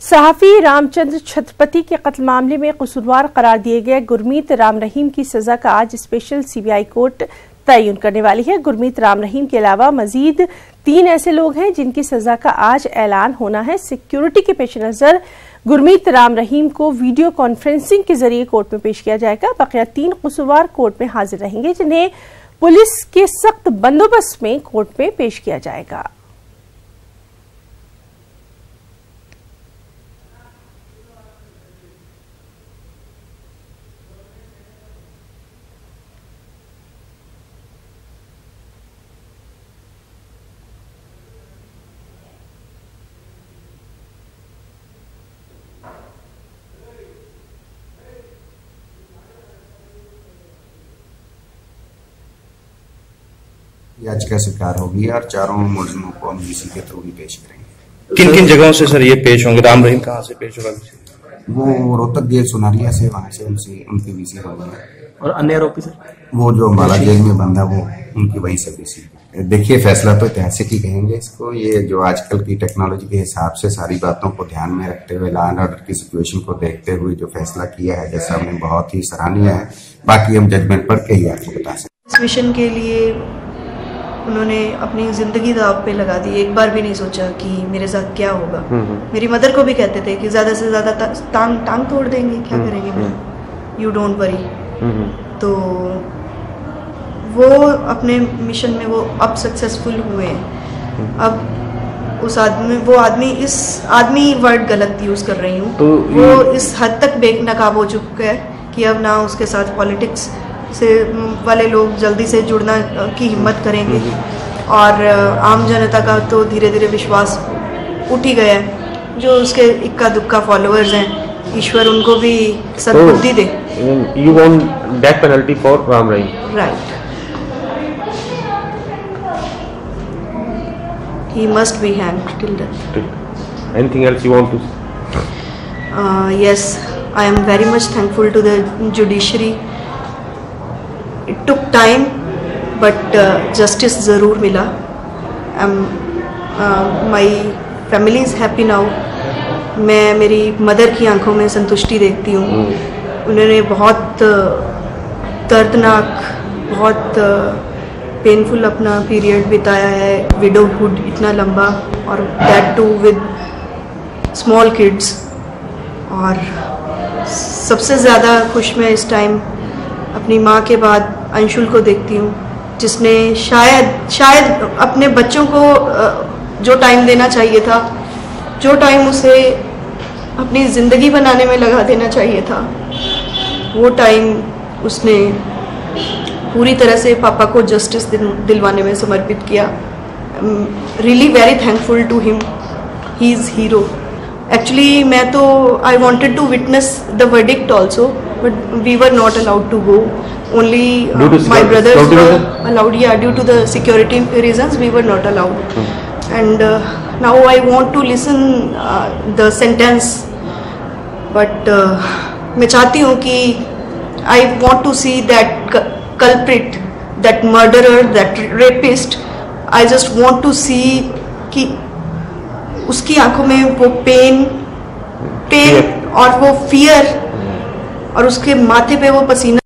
सहाफ़ी रामचंद्र छत्रपति के कत्ल मामले में कसूरवार करार दिए गए गुरमीत राम रहीम की सजा का आज स्पेशल सीबीआई कोर्ट तयन करने वाली है। गुरमीत राम रहीम के अलावा मजीद 3 ऐसे लोग हैं जिनकी सजा का आज ऐलान होना है। सिक्योरिटी के पेश नजर गुरमीत राम रहीम को वीडियो कॉन्फ्रेंसिंग के जरिए कोर्ट में पेश किया जाएगा। बकिया 3 कसूरवार कोर्ट में हाजिर रहेंगे जिन्हें पुलिस के सख्त बंदोबस्त में कोर्ट में पेश किया जाएगा। याचिका स्वीकार होगी और चारों मुलजिमों को हम वीसी के थ्रू ही पेश करेंगे। किन किन जगहों से सर ये पेश होंगे? राम रहीम कहाँ से पेश होगा? वो रोहतक जेल सुनारिया से, वहाँ से उनकी वीसी होगी। और अन्य आरोपी सर वो जो अम्बाला जेल में बंदा वो उनकी वहीं से वीसी। देखिए, फैसला तो ऐतिहासिक ही कहेंगे इसको। ये जो आजकल की टेक्नोलॉजी के हिसाब से सारी बातों को ध्यान में रखते हुए, लॉ एंड ऑर्डर की सिचुएशन को देखते हुए जो फैसला किया है, जैसा हमने बहुत ही सराहनीय है। बाकी हम जजमेंट पढ़ के ही आपको बता सकते। इस मिशन के लिए उन्होंने अपनी जिंदगी दाव पे लगा दी। एक बार भी नहीं सोचा कि मेरे साथ क्या होगा। मेरी मदर को भी कहते थे कि ज्यादा से ज्यादा टांग तोड़ देंगे, क्या करेंगे, यू डोंट वरी। तो वो अपने मिशन में वो अब सक्सेसफुल हुए हैं। अब उस आदमी इस आदमी वर्ड गलत यूज कर रही हूँ, तो वो इस हद तक बेनकाब हो चुका है कि अब ना उसके साथ पॉलिटिक्स से वाले लोग जल्दी से जुड़ना की हिम्मत करेंगे, और आम जनता का तो धीरे धीरे विश्वास उठ ही गया है। जो उसके इक्का दुक्का फॉलोअर्स हैं, ईश्वर उनको भी सद्बुद्धि दे। You want death penalty for Ram Rahim? Right. He must be hanged till death. Anything else you want to? Yes, I am very much thankful to the judiciary. It took time, but justice ज़रूर मिला। My family is happy now. मैं मेरी mother की आंखों में संतुष्टि देखती हूँ। उन्होंने बहुत दर्दनाक, बहुत पेनफुल अपना पीरियड बिताया है, विडोहुड इतना लंबा, और that too with small kids. और सबसे ज़्यादा खुश मैं इस टाइम अपनी माँ के बाद अंशुल को देखती हूँ, जिसने शायद अपने बच्चों को जो टाइम देना चाहिए था, जो टाइम उसे अपनी ज़िंदगी बनाने में लगा देना चाहिए था, वो टाइम उसने पूरी तरह से पापा को जस्टिस दिलवाने में समर्पित किया। Really very thankful to him, he is hero. Actually मैं तो I wanted to witness the verdict also, but we were not allowed to go. Only my brothers were allowed. Yeah, due to the security reasons, we were not allowed. And now I want to listen the sentence, but मैं चाहती हूँ कि I want to see that culprit, that murderer, that rapist. I just want to see कि उसकी आंखों में वो pen और वो फियर, और उसके माथे पे वो पसीना।